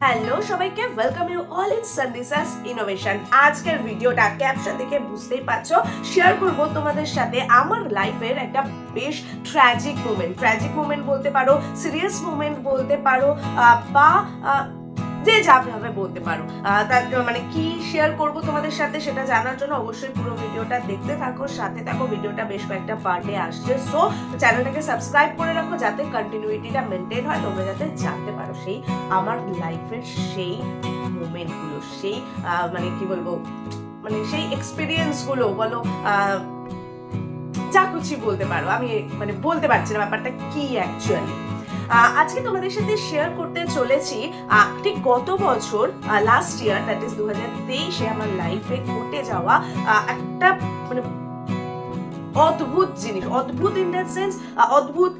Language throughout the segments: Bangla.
হ্যালো সবাইকে, ওয়েলকাম ইউ অল ইন সন্দিসাস ইনোভেশন। আজকের ভিডিওটা ক্যাপশন থেকে বুঝতেই পারছো, শেয়ার করব তোমাদের সাথে আমার লাইফের একটা বেশ ট্র্যাজিক মোমেন্ট বলতে পারো, সিরিয়াস মোমেন্ট বলতে পারো, বা যে যাভাবে বলতে পারো। তার মানে কি শেয়ার করব তোমাদের সাথে সেটা জানার জন্য অবশ্যই পুরো ভিডিওটা দেখতে থাকো, সাথে থাকো। ভিডিওটা বেশ কয়েকটা পার্টে আসছে, সো চ্যানেলটাকে সাবস্ক্রাইব করে রাখো যাতে কন্টিনিউইটিটা মেনটেন হয়, তোমরা যাতে জানতে পারো সেই আমার লাইফের সেই মোমেন্টগুলো, সেই মানে কি বলবো, মানে সেই এক্সপিরিয়েন্স গুলো বলো, যা কিছু বলতে পারো। আমি মানে বলতে পারছি না ব্যাপারটা কি অ্যাকচুয়ালি। আজকে তোমাদের সাথে শেয়ার করতে চলেছি ঠিক গত বছর লাস্ট ইয়ার, দ্যাট ইজ 2023-এ আমার লাইফে ঘটে যাওয়া একটা মানে অদ্ভুত জিনিস। অদ্ভুত ইন দ্যাট সেন্স অদ্ভুত,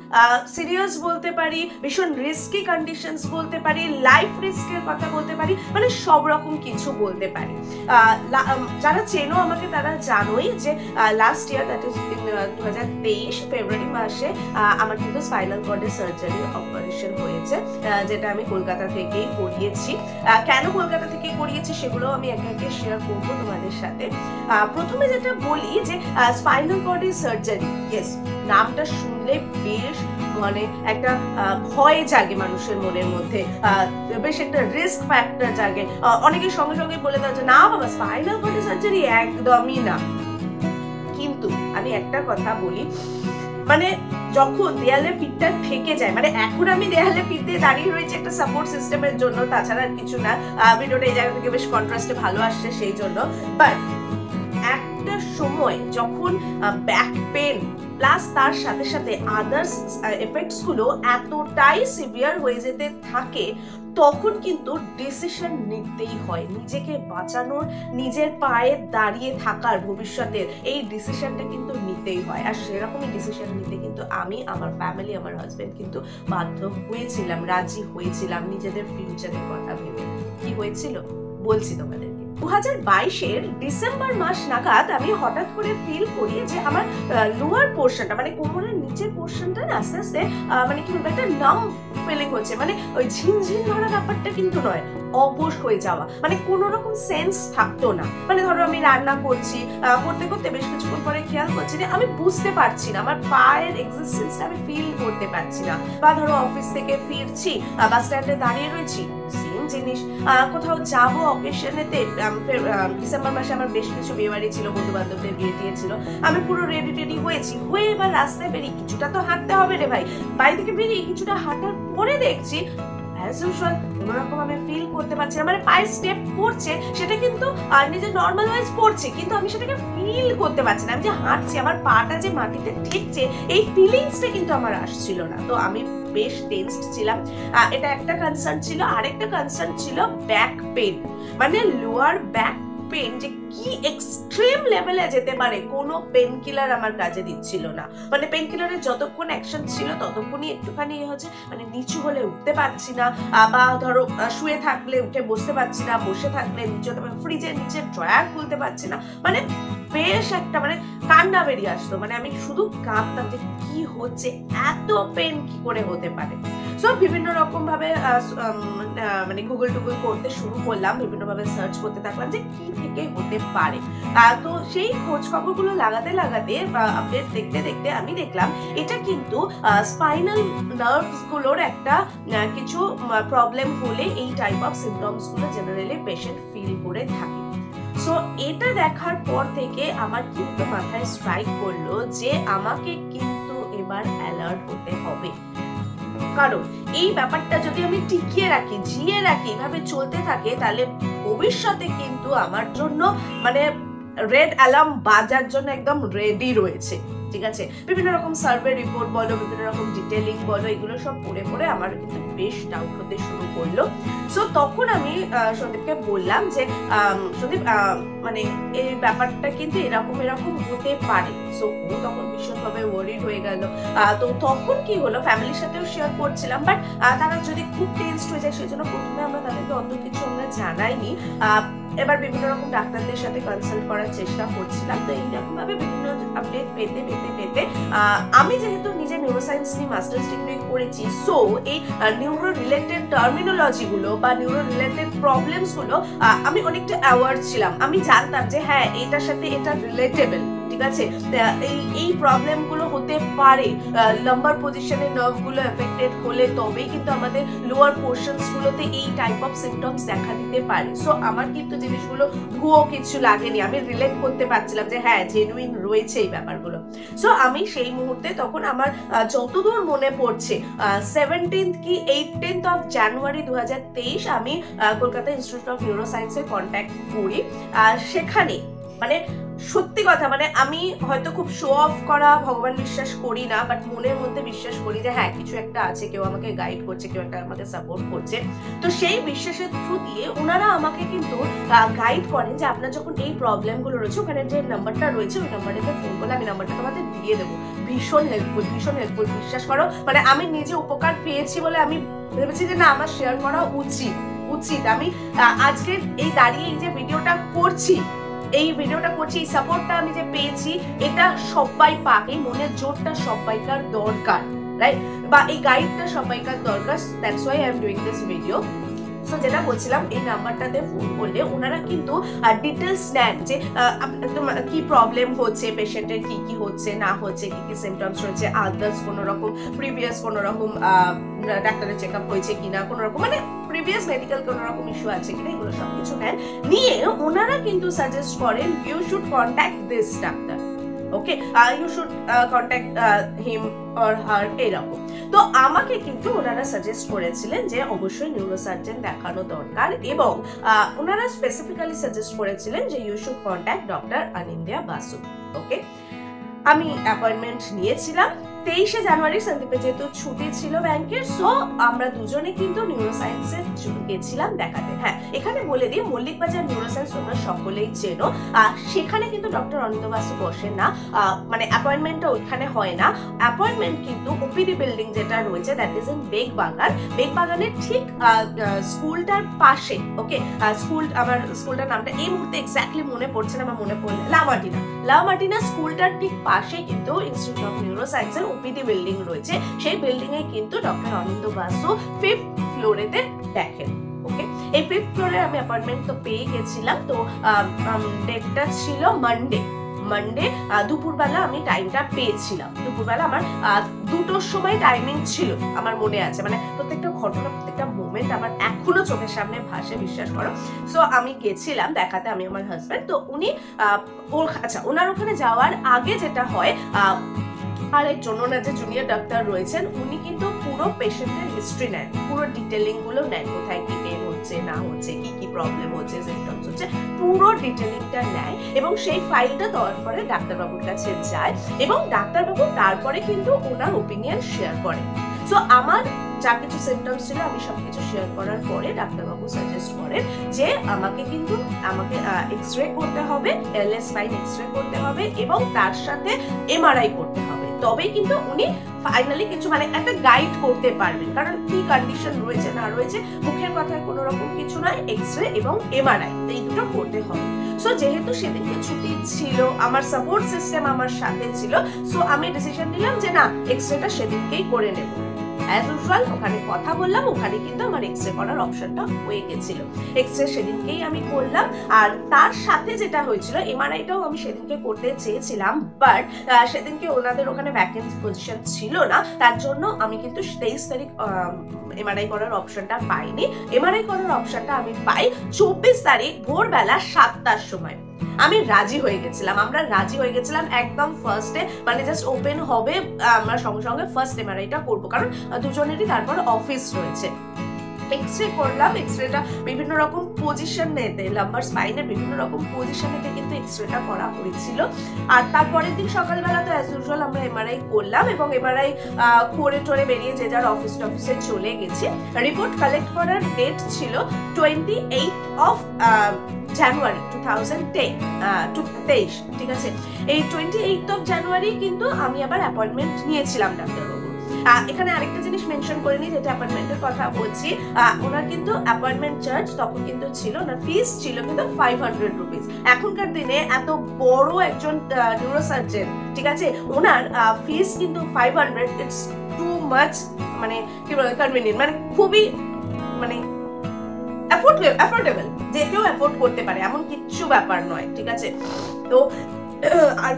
সিরিয়াস বলতে পারি, ভীষণ রিস্কি কন্ডিশনস বলতে পারি, লাইফ রিস্কের কথা বলতে পারি, মানে সব রকম কিছু বলতে পারি। যারা চেনো আমাকে তারা জানোই যে লাস্ট ইয়ার, দ্যাট ইজ 2023 ফেব্রুয়ারি মাসে আমার কিন্তু স্পাইনাল কর্ডের সার্জারি অপারেশন হয়েছে, যেটা আমি কলকাতা থেকেই করিয়েছি। কেন কলকাতা থেকে করিয়েছি সেগুলো আমি একে একে শেয়ার করবো তোমাদের সাথে। প্রথমে যেটা বলি যে স্পাইনাল কর্ড সার্জারি, ইয়েস, নামটা শুনলে বেশ মানে একটা ভয় জাগে মানুষের মনের মধ্যে, বেশ একটা রিস্ক ফ্যাক্টর জাগে। অনেকের সঙ্গে সঙ্গে বলে দেওয়া যে না বাবা, স্পাইনাল কর্ডের সার্জারি একদমই না। কিন্তু আমি একটা কথা বলি, মানে যখন দেয়ালে পিঠটা ঠেকে যায়, মানে এখন আমি দেয়ালে পিঠ দিয়ে দাঁড়িয়ে রয়েছে একটা সাপোর্ট সিস্টেমের জন্য, তাছাড়া আর কিছু না। ভিডিওটা এই জায়গা থেকে বেশ কন্ট্রাস্টে ভালো আসছে সেই জন্য। বাট একটা সময় যখন ব্যাক পেন প্লাস তার সাথে সাথে আদার্স এফেক্টস গুলো এতটাই সিভিয়ার হয়ে যেতে থাকে, তখন কিন্তু ডিসিশন নিতেই হয়। নিজেকে বাঁচানোর, নিজের পায়ে দাঁড়িয়ে থাকার, ভবিষ্যতের এই ডিসিশনটা কিন্তু নিতেই হয়। আর সেরকমই ডিসিশন নিতে কিন্তু আমি, আমার ফ্যামিলি, আমার হাজবেন্ড কিন্তু বাধ্য হয়েছিলাম, রাজি হয়েছিলাম নিজেদের ফিউচারের কথা ভেবে। কি হয়েছিল বলছি তোমাদের। 2022-এর ডিসেম্বর মাস নাগাদ আমি হঠাৎ করে ফিল করি যে আমার লোয়ার পোর্শনটা, মানে কোমরের নিচের পোর্শনটা না আস্তে আস্তে মানে কি বলবো, একটা নাম ফিলিং হচ্ছে। মানে ওই ঝিনঝিন ধরা ব্যাপারটা কিন্তু নয়, অবশ হয়ে যাওয়া, মানে কোনো রকম সেন্স থাকতো না। মানে ধরো আমি রান্না করছি, করতে করতে বেশ কিছুক্ষণ পরে খেয়াল করছি যে আমি বুঝতে পারছি না, আমার পায়ের এক্সিস্টেন্সটা আমি ফিল করতে পারছি না। বা ধরো অফিস থেকে ফিরছি, বাস স্ট্যান্ডে দাঁড়িয়ে রয়েছি, সেম জিনিস। কোথাও যাবো অকেশনেতে, ডিসেম্বর মাসে আমার বেশ কিছু বিয়ে বাড়ি ছিল, বন্ধু বান্ধবদের বিয়ে টিয়েছিল, আমি পুরো রেডি টেডি হয়েছি, হয়ে এবার রাস্তায় বেরিয়ে কিছুটা তো হাঁটতে হবে রে ভাই। বাড়ি থেকে বেরিয়ে কিছুটা হাঁটার পরে দেখছি কোনোরকম আমি ফিল করতে পারছি না, মানে পায়ে স্টেপ পড়ছে, সেটা কিন্তু নিজের নর্মাল ওয়াইজ পড়ছে, কিন্তু আমি সেটাকে ফিল করতে পারছি না। আমি যে হাঁটছি, আমার পাটা যে মাটিতে ঠেকছে, এই ফিলিংসটা কিন্তু আমার আসছিল না। তো আমি বেশ টেনসড ছিলাম, এটা একটা কনসার্ন ছিল। আরেকটা কনসার্ন ছিল ব্যাক পেন, মানে লোয়ার ব্যাক পেন যে কি এক্সট্রিম লেভেলে যেতে পারে, কোনো পেন কিলার আমার কাজে দিচ্ছিল না। মানে পেন কিলারের যতক্ষণ অ্যাকশন ছিল ততক্ষণই একটুখানি হচ্ছে, মানে নিচু হলে উঠতে পারছি না, বা ধরো শুয়ে থাকলে উঠে বসতে পারছি না, বসে থাকলে নিচে, ফ্রিজের নিচে ড্রয়ার খুলতে পারছি না, মানে বেশ একটা মানে কান্না বেরিয়ে আসতো। মানে আমি শুধু কাঁদতাম যে কি হচ্ছে, এত পেন কি করে হতে পারে। সো বিভিন্ন রকম ভাবে মানে গুগল টুগল করতে শুরু করলাম, বিভিন্ন ভাবে সার্চ করতে থাকলাম যে কি থেকে হতে পারে। তো সেই খোঁজ খবরগুলো লাগাতে লাগাতে, আপডেট দেখতে দেখতে আমি দেখলাম এটা কিন্তু স্পাইনাল নার্ভস গুলোর একটা কিছু প্রবলেম হলে এই টাইপ অফ সিমটমস গুলো জেনারেলি পেশেন্ট ফিল করে থাকে। সো এটা দেখার পর থেকে আমার কিন্তু মাথায় স্ট্রাইক করলো যে আমাকে কিন্তু এবার অ্যালার্ট হতে হবে, কারণ এই ব্যাপারটা যদি আমি টিকিয়ে রাখি, জিয়ে রাখি, এভাবে চলতে থাকে, তাহলে ভবিষ্যতে কিন্তু আমার জন্য মানে রেড অ্যালার্ম বাজার জন্য একদম রেডি রয়েছে। ঠিক আছে, বিভিন্ন রকম সার্ভে রিপোর্ট বলো, বিভিন্ন রকম ডিটেইলিং বলো, এগুলো সব পড়ে পড়ে আমার কিন্তু বেশ ডাউট হতে শুরু করলো। সো তখন আমি সন্দীপকে বললাম যে সন্দীপ, মানে এই ব্যাপারটা কিন্তু এরকম এরকম হতে পারে। সো ও তখন ভীষণভাবে ওয়ারিড হয়ে গেল। তো তখন কি হলো, ফ্যামিলির সাথেও শেয়ার করছিলাম, বাট তারা যদি খুব টেনসড হয়ে যায় সেই জন্য প্রথমে আমরা তাদেরকে অত কিছু আমরা জানাইনি। এবার বিভিন্ন রকম ডাক্তারদের সাথে কনসাল্ট করার চেষ্টা করছিলাম। তো এইরকম ভাবে বিভিন্ন আপডেট পেতে পেতে পেতে আমি যেহেতু নিজে নিউরোসায়েন্স নিয়ে মাস্টার্স ডিগ্রি করেছি, সো এই নিউরো রিলেটেড টার্মিনোলজি গুলো বা নিউরো রিলেটেড প্রবলেমস গুলো আমি অনেকটা অ্যাওয়ার ছিলাম। আমি জানতাম যে হ্যাঁ এটার সাথে এটা রিলেটেবল, ঠিক আছে, এই প্রবলেম গুলো হতে পারে। লাম্বার পজিশনে নার্ভ গুলো এফেক্টেড হলে তবেই কিন্তু আমাদের লোয়ার পোর্শনস গুলোতে এই টাইপ অফ সিমটমস দেখা দিতে পারে। সো আমার কিন্তু জিনিসগুলো ভুয়ো কিছু লাগেনি, আমি রিলেট করতে পারছিলাম যে হ্যাঁ জেনুইন রয়েছে এই ব্যাপারগুলো। সো আমি সেই মুহূর্তে তখন আমার যতদূর মনে পড়ছে 17th কি 18th অফ জানুয়ারি 2023 আমি কলকাতা ইনস্টিটিউট অফ নিউরোসায়েন্সে কন্ট্যাক্ট করি। সেখানে মানে সত্যি কথা, মানে আমি হয়তো খুব শো অফ করা ভগবান বিশ্বাস করি না, বাট মনের মধ্যে বিশ্বাস করি যে হ্যাঁ কিছু একটা আছে, কেউ আমাকে গাইড করছে, কেউ একটা আমাকে সাপোর্ট করছে। তো সেই বিশ্বাসের থ্রু দিয়ে ওনারা আমাকে কিন্তু গাইড করেন যে আপনার যখন এই প্রবলেমগুলো রয়েছে, ওখানে যে নাম্বারটা রয়েছে ওই নাম্বারটাতে ফোন করলে আমি নাম্বারটা তোমাদের দিয়ে দেবো। ভীষণ হেল্পফুল, ভীষণ হেল্পফুল, বিশ্বাস করো। মানে আমি নিজে উপকার পেয়েছি বলে আমি ভেবেছি যে না আমার শেয়ার করা উচিত। আমি আজকে এই দাঁড়িয়ে এই যে ভিডিওটা করছি, এই সাপোর্টটা আমি যে পেয়েছি, এটা সবাই পাক। এই মনের জোরটা সবাইকার দরকার, রাইট? বা এই গাইডটা সবাইকার দরকার। That's why I am doing this video. So যেটা বলছিলাম, এই নাম্বারটাতে ফোন করলে ওনারা কিন্তু ডিটেলস নেন যে কি প্রবলেম হচ্ছে, পেশেন্টের কি কি হচ্ছে না হচ্ছে, কি কি সিমটমস রয়েছে, আদার্স কোনো রকম প্রিভিয়াস কোনো রকম ডাক্তারের চেক আপ হয়েছে কিনা, কোনো রকম মানে প্রিভিয়াস মেডিকেল কোনো রকম ইস্যু আছে কিনা, এগুলো সবকিছু নেন। নিয়ে ওনারা কিন্তু সাজেস্ট করেন you should contact this doctor, okay, you should contact him or her, এরকম। তো আমাকে কিন্তু ওনারা সাজেস্ট করেছিলেন যে অবশ্যই নিউরোসার্জন দেখানো দরকার, এবং ওনারা স্পেসিফিক্যালি সাজেস্ট করেছিলেন যে you should contact doctor Anindya Basu, okay. আমি অ্যাপয়েন্টমেন্ট নিয়েছিলাম 23শে জানুয়ারি। সন্দীপের যেহেতু ছুটি ছিল ব্যাংকের, সো আমরা দুজনে কিন্তু নিউরোসায়েন্সে গেছিলাম দেখাতে। হ্যাঁ, এখানে বলে দিই, মল্লিক বাজার নিউরোসায়েন্স তোমরা সকলেই চেনো। সেখানে কিন্তু ডক্টর অনিন্দ্য বাসু বসেন না, মানে অ্যাপয়েন্টমেন্টটা ওইখানে হয় না। অ্যাপয়েন্টমেন্ট কিন্তু ওপিডি বিল্ডিং যেটা রয়েছে, দ্যাট ইজ ইন বেগবাগানের ঠিক স্কুলটার পাশে, ওকে। আমার স্কুলটার নামটা এই মুহূর্তে এক্স্যাক্টলি মনে পড়ছে না, আমার মনে পড়লে লা মার্টিনা স্কুলটার ঠিক পাশে কিন্তু ইনস্টিটিউট অফ নিউরোসায়েন্সের ওপিডি বিল্ডিং রয়েছে। সেই বিল্ডিং এ কিন্তু ডক্টর অনিন্দ্য বাসু 5th ফ্লোরেতে দেখেন, ওকে। এই 5th ফ্লোরে আমি অ্যাপয়েন্টমেন্ট তো পেয়ে গেছিলাম। তো ডেটটা ছিল মানডে দুপুরবেলা আমি টাইমটা পেয়েছিলাম। দুপুরবেলা আমার 2টোর সময় টাইমিং ছিল, আমার মনে আছে। মানে প্রত্যেকটা ঘটনা, প্রত্যেকটা মোমেন্ট আমার এখনো চোখের সামনে ভাসে, বিশ্বাস করো। সো আমি গেছিলাম দেখাতে, আমি আমার হাজব্যান্ড। তো উনি ওনার ওখানে যাওয়ার আগে যেটা হয়, আরেকজন ওনার যে জুনিয়র ডাক্তার রয়েছেন, উনি কিন্তু পুরো পেশেন্টের হিস্ট্রি নেন, পুরো ডিটেলিং গুলো নেন, কোথায় কি পেন হচ্ছে না হচ্ছে, কি কি প্রবলেম হচ্ছে, সিমটমস হচ্ছে, পুরো ডিটেলিংটা নেয়। এবং সেই ফাইলটা দেওয়ার পরে ডাক্তারবাবুর কাছে যায়, এবং ডাক্তারবাবু তারপরে কিন্তু ওনার ওপিনিয়ন শেয়ার করেন। সো আমার যা কিছু সিমটমস ছিল আমি সবকিছু শেয়ার করার পরে ডাক্তারবাবু সাজেস্ট করেন যে আমাকে এক্সরে করতে হবে, এলএস স্পাইন এক্সরে করতে হবে, এবং তার সাথে এমআরআই করতে হবে। তবেই কিন্তু উনি ফাইনালি কিছু মানে একটা গাইড করতে পারবেন, কারণ কি কন্ডিশন রয়েছে না রয়েছে, মুখের কথায় কোনো রকম কিছু নয়, এক্সরে এবং এমআরআই এই দুটো করতে হবে। সো যেহেতু সেদিনকে ছুটি ছিল, আমার সাপোর্ট সিস্টেম আমার সাথে ছিল, সো আমি ডিসিশন নিলাম যে না, এক্সরেটা সেদিনকেই করে নেব। অ্যাজ ইউজুয়াল ওখানে কথা বললাম, ওখানে কিন্তু আমার এক্সরে করার অপশনটা হয়ে গেছিল। এক্সরে সেদিনকেই আমি করলাম। আর তার সাথে যেটা হয়েছিল, এমআরআইটাও আমি সেদিনকে করতে চেয়েছিলাম, বাট সেদিনকে ওনাদের ওখানে ভ্যাকেন্সি পজিশন ছিল না, তার জন্য আমি কিন্তু 23 তারিখ এমআরআই করার অপশনটা পাইনি। এমআরআই করার অপশনটা আমি পাই 24 তারিখ ভোরবেলা 7টার সময়। আমি রাজি হয়ে গেছিলাম, আমরা রাজি হয়ে গেছিলাম একদম ফার্স্টে, মানে জাস্ট ওপেন হবে, আমরা সঙ্গে সঙ্গে ফার্স্ট এমআরআইটা করবো, কারণ দুজনেরই তারপর অফিস রয়েছে। এক্সরে করলাম, এক্সরেটা বিভিন্ন রকম পজিশন নিতে, লাম্বার স্পাইনের বিভিন্ন রকম পজিশন নিতে কিন্তু এক্সরেটা করা হয়েছিল। আর তারপরের দিন সকালবেলা তো অ্যাজ ইউজুয়াল আমরা এমআরআই করলাম, এবং এমআরআই করে টোরে বেরিয়ে যে যার অফিসে চলে গেছি। রিপোর্ট কালেক্ট করার ডেট ছিল 28 অফ জানুয়ারি 2023, ঠিক আছে। এই 28 অফ জানুয়ারি কিন্তু আমি আবার অ্যাপয়েন্টমেন্ট নিয়েছিলাম ডাক্তারবাবু। এখানে আরেকটা জিনিস মেনশন করে নিই, যেটা অ্যাপয়েন্টমেন্টের কথা বলছি, ওনার কিন্তু অ্যাপয়েন্টমেন্ট চার্জ তখন কিন্তু ছিল, ওনার ফিস ছিল কিন্তু 500 রুপিস। এখনকার দিনে এত বড় একজন নিউরোসার্জন, ঠিক আছে, ওনার ফিস কিন্তু 500, ইটস টু মাচ, মানে কি বলে কনভিনিয়েন্ট, মানে খুবই মানে অ্যাফোর্ডেবল, যে কেউ অ্যাফোর্ড করতে পারে এমন কিচ্ছু ব্যাপার নয়, ঠিক আছে। তো আর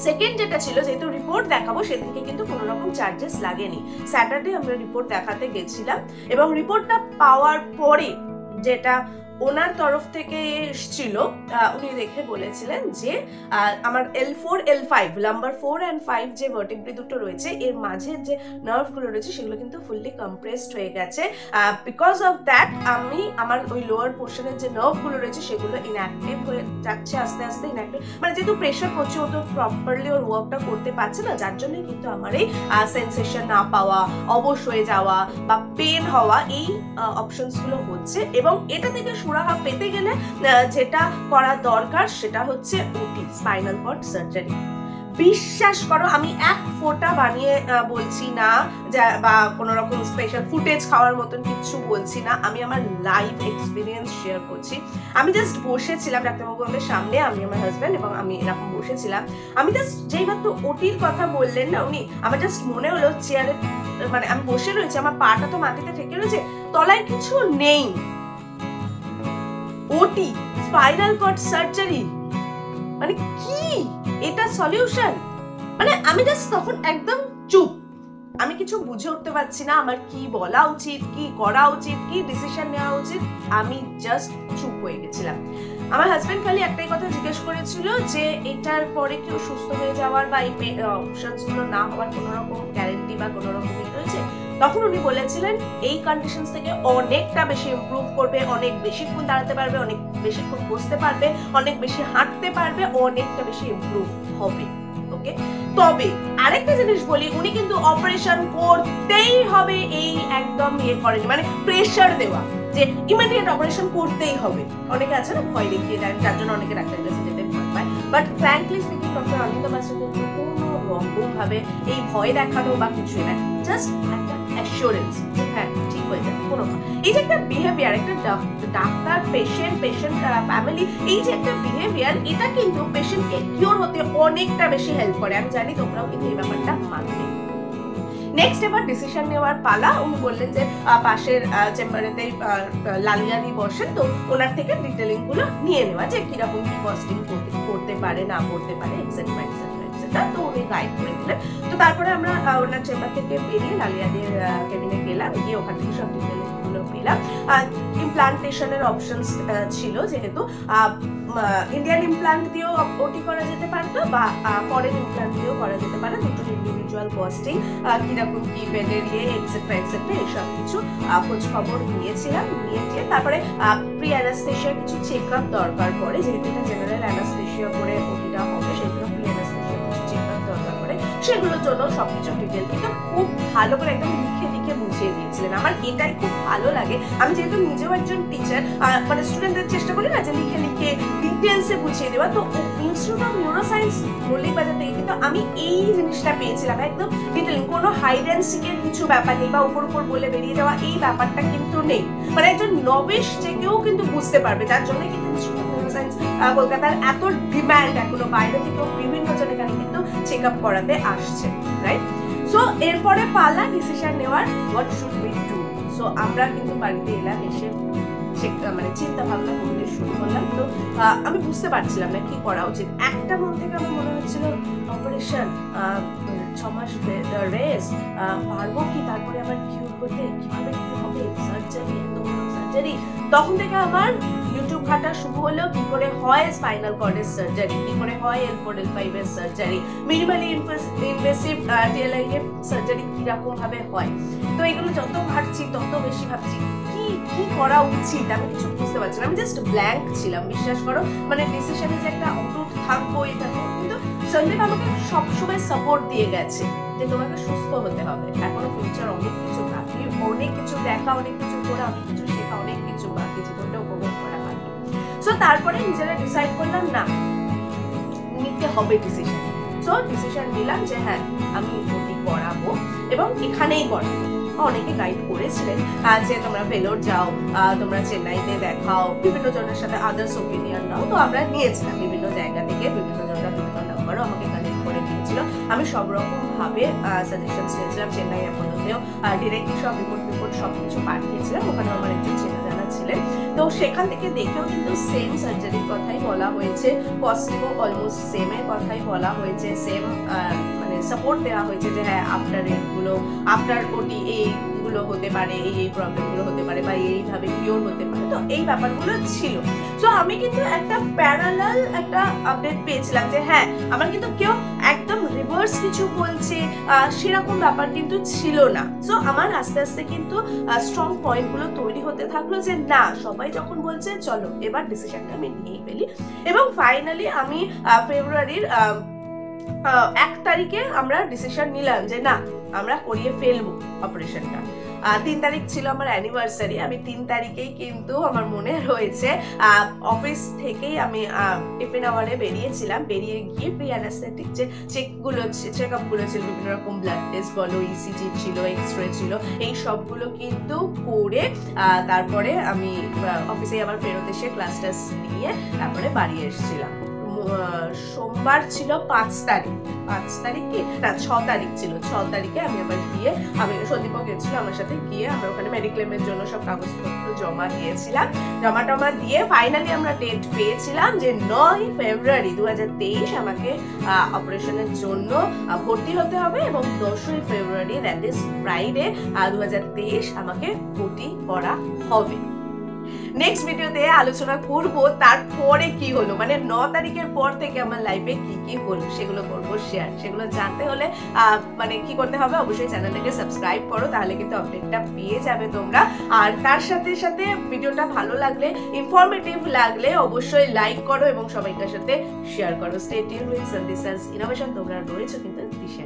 সেকেন্ড যেটা ছিল, যেহেতু রিপোর্ট দেখাবো সেদিনকে কিন্তু কোনো রকম চার্জেস লাগেনি। স্যাটারডে আমরা রিপোর্ট দেখাতে গেছিলাম এবং রিপোর্টটা পাওয়ার পরে যেটা ওনার তরফ থেকে এসেছিল, উনি দেখে বলেছিলেন যে আমার L4 L5 নাম্বার 4 and 5 যে ভার্টিব্রি দুটো রয়েছে এর মাঝের যে নার্ভগুলো রয়েছে সেগুলো কিন্তু ফুললি কম্প্রেসড হয়ে গেছে। বিকজ অফ দ্যাট আমার ওই লোয়ার পোর্শনের যে নার্ভগুলো রয়েছে সেগুলো ইনঅ্যাক্টিভ হয়ে যাচ্ছে আস্তে আস্তে, ইনঅ্যাক্টিভ মানে যেহেতু প্রেশার পড়ছে ও তো প্রপারলি ওর ওয়ার্কটা করতে পারছে না, যার জন্যই কিন্তু আমার এই সেন্সেশন না পাওয়া, অবশ হয়ে যাওয়া বা পেন হওয়া, এই অপশনসগুলো হচ্ছে। এবং এটা থেকে সুরাহা পেতে গেলে যেটা করা দরকার সেটা হচ্ছে ওটি, স্পাইনাল কর্ড সার্জারি। বিশ্বাস করো আমি এক ফোঁটা বানিয়ে বলছি না, বা কোনো রকম স্পেশাল ফুটেজ খাওয়ার মতন কিছু বলছি না, আমি আমার লাইভ এক্সপিরিয়েন্স শেয়ার করছি। আমি জাস্ট বসেছিলাম ডাক্তারবাবু আমাদের সামনে, আমি আমার হাজব্যান্ড এবং আমি এরকম বসেছিলাম। আমি জাস্ট যেই মাত্র ওটির কথা বললেন না উনি, আমার জাস্ট মনে হলো চেয়ারে, মানে আমি বসে রয়েছি, আমার পাটা তো মাটিতে ঠেকে রয়েছে, তলায় কিছু নেই, ওটি স্পাইনাল কর্ড সার্জারি, মানে কি এটা সলিউশন? মানে আমি জাস্ট তখন একদম চুপ, আমি কিছু বুঝে উঠতে পারছি না আমার কি বলা উচিত, কি করা উচিত, কি ডিসিশন নেওয়া উচিত, আমি জাস্ট চুপ হয়ে গেছিলাম। আমার হাজবেন্ড খালি একটাই কথা জিজ্ঞেস করেছিল যে এটার পরে কেউ সুস্থ হয়ে যাওয়ার বা এই অপশনস গুলো না হওয়ার কোনো রকম গ্যারেন্টি বা কোনো রকম রয়েছে? তখন উনি বলেছিলেন এই কন্ডিশনস থেকে অনেকটা বেশি ইমপ্রুভ করবে, অনেক বেশিক্ষণ দাঁড়াতে পারবে, অনেক বেশিক্ষণ বসতে পারবে, অনেক বেশি হাঁটতে পারবে, অনেকটা বেশি ইমপ্রুভ হবে। ওকে, তবে আরেকটা জিনিস বলি, উনি কিন্তু অপারেশন করতেই হবে এই একদম ইয়ে করেনি, মানে প্রেশার দেওয়া যে ইমিডিয়েট অপারেশন করতেই হবে। অনেকে আছে না ভয় দেখিয়ে দেন, যার জন্য অনেকে ডাক্তারের কাছে যেতে ভয় পায়, বাট ফ্র্যাঙ্কলি স্পিকিং ডক্টর অনিন্দ বাসু কিন্তু কোনো রকম ভাবে এই ভয় দেখানো বা কিছুই না, জাস্ট একটা অ্যাসিওরেন্স যে হ্যাঁ ঠিক হয়ে যাবে। কোনো এই যে একটা বিহেভিয়ার, একটা ডাক্তার পেশেন্ট ফ্যামিলি, এই যে একটা বিহেভিয়ার, এটা কিন্তু পেশেন্টকে কিওর হতে অনেকটা বেশি হেল্প করে। আমি জানি তোমরাও কিন্তু এই ব্যাপারটা মানবে। নেক্সট এবার ডিসিশন নেওয়ার পালা। উনি বললেন যে পাশের চেম্বারেতেই লালিয়াদি বসেন, তো ওনার থেকে ডিটেলিং গুলো নিয়ে নেওয়া যে কিরকম কি কস্টিং করতে পারে না করতে পারে এক্সেট্রা এক্সেট্রা এক্সেট্রা, তো উনি গাইড করে দিলেন। তো তারপরে আমরা ওনার চেম্বার থেকে বেরিয়ে লালিয়াদির কেবিনে গেলাম, গিয়ে ওখান থেকে সব ডিটেলিং গুলো পেলাম। ইমপ্লান্টেশনের অপশনস ছিল, যেহেতু ইন্ডিয়ান ইমপ্লান্ট দিয়েও ওটি করা যেতে পারতো বা ফরেন ইমপ্লান্ট দিয়েও করা যেতে পারে, দুটো ইন্ডিভিজুয়াল কস্টিং, কিরকম কি বেডের ইয়ে এক্সেট্রা এক্সেট্রা এইসব কিছু খোঁজ খবর নিয়েছিলাম। নিয়ে তারপরে প্রি অ্যানাস্থেশিয়া কিছু চেক আপ দরকার পড়ে, যেহেতু এটা জেনারেল অ্যানাস্থেশিয়া করে ওটিটা হবে, সেগুলো প্রি অ্যানাস্থেশিয়া কিছু চেক আপ দরকার পড়ে, সেগুলোর জন্য সবকিছু ডিটেল কিন্তু খুব ভালো করে একদম লিখে লিখে বুঝিয়ে দিয়েছিলেন। আমার এটাই খুব ভালো লাগে, আমি যেহেতু নিজেও একজন টিচার, মানে স্টুডেন্টদের চেষ্টা করি না যে লিখে লিখে ডিটেলসে বুঝিয়ে দেওয়া, তো ইনস্টিটিউট অফ নিউরোসায়েন্স মৌলিকবাজার থেকে কিন্তু আমি এই জিনিসটা পেয়েছিলাম, একদম ডিটেল, কোনো হাইড অ্যান্ড সিকের কিছু ব্যাপার নেই বা উপর উপর বলে বেরিয়ে যাওয়া এই ব্যাপারটা কিন্তু নেই, মানে একজন নবিশ যে কেউ কিন্তু বুঝতে পারবে, যার জন্য কিন্তু ইনস্টিটিউট অফ নিউরোসায়েন্স কলকাতার এত ডিম্যান্ড, এখনো বাইরে থেকেও বিভিন্ন জন এখানে কিন্তু চেক আপ করাতে আসছে, রাইট? সো এরপরে পালা ডিসিশন নেওয়ার, what should we do. So আমরা কিন্তু বাড়িতে এলাম, এসে মানে চিন্তা ভাবনা করতে শুরু করলাম। তো আমি বুঝতে পারছিলাম না কি করা উচিত। একটা মন থেকে আমার মনে হচ্ছিল অপারেশন, 6 মাস রেস্ট, পারবো কি, তারপরে আবার কিউর করতে কিভাবে কি হবে, সার্জারি, এত বড় সার্জারি। তখন থেকে আমার ইউটিউব ঘাটা শুরু হলো, কি করে হয় স্পাইনাল কর্ডের সার্জারি, কি করে হয় L4 L5 এর সার্জারি, মিনিমালি ইনভেসিভ TLI এর সার্জারি কিরকম ভাবে হয়। তো এগুলো যত ঘাটছি তত বেশি ভাবছি কি করা উচিত, আমি কিছু বুঝতে পারছি না, আমি জাস্ট ব্ল্যাঙ্ক ছিলাম, বিশ্বাস করো। মানে ডিসিশনে যে একটা অটুট থাকবো এটা, কিন্তু সন্দীপ আমাকে সবসময় সাপোর্ট দিয়ে গেছে যে তোমাকে সুস্থ হতে হবে, এখনো ফিউচার অনেক কিছু বাকি, অনেক কিছু দেখা, অনেক কিছু করা, অনেক কিছু শেখা, অনেক কিছু বাকি, জীবনটা উপভোগ করা বাকি। সো তারপরে নিজেরা ডিসাইড করলাম না নিতে হবে ডিসিশন। সো ডিসিশন নিলাম যে হ্যাঁ আমি ওটি করাবো এবং এখানেই করাবো। অনেকে গাইড করেছিলেন যে তোমরা ভেলোর যাও, তোমরা চেন্নাইতে দেখাও, বিভিন্ন জনের সাথে আদার্স ওপিনিয়ন নাও। তো আমরা নিয়েছিলাম বিভিন্ন জায়গা থেকে, বিভিন্ন জনরা বিভিন্ন নাম্বারও আমাকে কানেক্ট করে দিয়েছিল। আমি সব রকম ভাবে সাজেশন নিয়েছিলাম। চেন্নাই অ্যাপোলোতেও ডিরেক্টলি সব রিপোর্ট সবকিছু পাঠিয়েছিলাম, ওখানে আমার একজন চেনা জানা ছিলেন। তো সেখান থেকে দেখেও কিন্তু সেম সার্জারির কথাই বলা হয়েছে, কস্টিংও অলমোস্ট সেমের কথাই বলা হয়েছে, সেম মানে সাপোর্ট দেওয়া হয়েছে যে হ্যাঁ আফটার এগুলো, আফটার ওটি এইগুলো হতে পারে, এই প্রবলেমগুলো হতে পারে বা এইভাবে কিওর হতে পারে। তো এই ব্যাপারগুলো ছিল। সো আমি কিন্তু একটা প্যারালাল একটা আপডেট পেয়েছিলাম যে হ্যাঁ আমার কিন্তু কেউ একদম রিভার্স কিছু বলছে সেরকম ব্যাপার কিন্তু ছিল না। সো আমার আস্তে আস্তে কিন্তু স্ট্রং পয়েন্টগুলো তৈরি হতে থাকলো যে না সবাই যখন বলছে চলো এবার ডিসিশনটা আমি নিয়েই ফেলি। এবং ফাইনালি আমি ফেব্রুয়ারির 1 তারিখে আমরা ডিসিশন নিলাম যে না আমরা করিয়ে ফেলবো অপারেশনটা। 3 তারিখ ছিল আমার অ্যানিভার্সারি। আমি 3 তারিখেই কিন্তু আমার মনে রয়েছে অফিস থেকেই আমি টিফিন আওয়ারে বেরিয়েছিলাম। বেরিয়ে গিয়ে প্রি অ্যানাস্থেটিক যে চেকআপগুলো ছিল, বিভিন্ন রকম ব্লাড টেস্ট বলো, ইসিজি ছিল, এক্সরে ছিল, এই সবগুলো কিন্তু করে তারপরে আমি অফিসে আবার ফেরত এসে ক্লাস টেস্ট দিয়ে তারপরে বাড়ি এসেছিলাম। সোমবার ছিল 5 তারিখে না 6 তারিখ ছিল। 6 তারিখে আমি আবার গিয়ে, আমি সন্দীপও গেছিল আমার সাথে, গিয়ে আমরা ওখানে মেডিক্লেমের জন্য সব কাগজপত্র জমা দিয়েছিলাম। জমা দিয়ে ফাইনালি আমরা ডেট পেয়েছিলাম যে 9 ফেব্রুয়ারি 2023 আমাকে অপারেশনের জন্য ভর্তি হতে হবে এবং 10 ফেব্রুয়ারি দ্যাট ইজ ফ্রাইডে 2023 আমাকে ভর্তি করা হবে। নেক্সট ভিডিওতে আলোচনা করব তারপরে কি হলো, মানে 9 তারিখের পর থেকে আমার লাইফে কি হলো সেগুলো করব শেয়ার। সেগুলো জানতে হলে মানে কি করতে হবে, অবশ্যই চ্যানেলটাকে সাবস্ক্রাইব করো, তাহলে কিন্তু আপডেটটা পেয়ে যাবে তোমরা। আর তার সাথে সাথে ভিডিওটা ভালো লাগলে, ইনফরমেটিভ লাগলে অবশ্যই লাইক করো এবং সবাইকার সাথে শেয়ার করো। স্টে টিউনড উইথ সন্দিসাস ইনোভেশন। তোমরা রয়েছো কিন্তু দিশা।